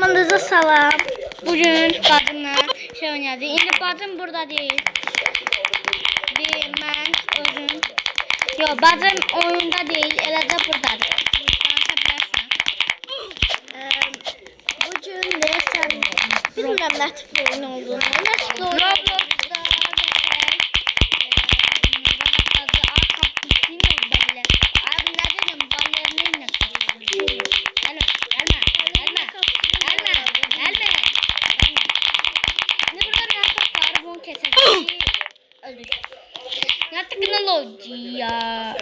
Mandaza salam. Bugün bacımla şey oynadı. İndi bacım burada değil. Ben özüm. Yok, bacım oyunda değil. Elə də buradadır. Bugün deyəsən, bilmirəm nə tipli oyun olduğunu. Nə tipli oyun? Roblox'da ya teknoloji ya.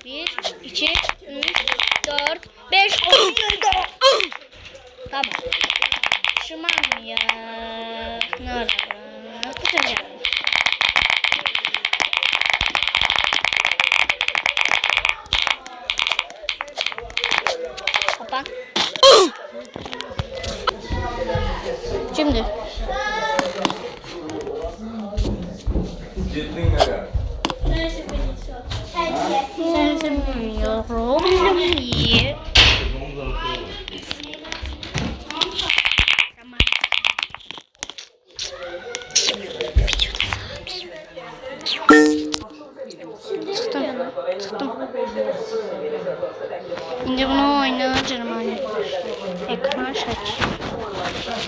Bir, iki, üç, dört, beş, on. Tamam. Şuman ya. Nerede? Güzel ya. Kapan. Şimdi. Bilmiyorum. İyi. Çıktım. Şimdi bunu oynayacağım anne. Ekran aç.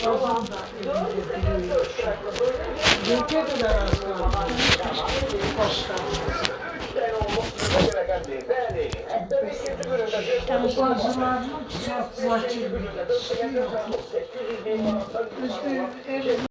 Tamam.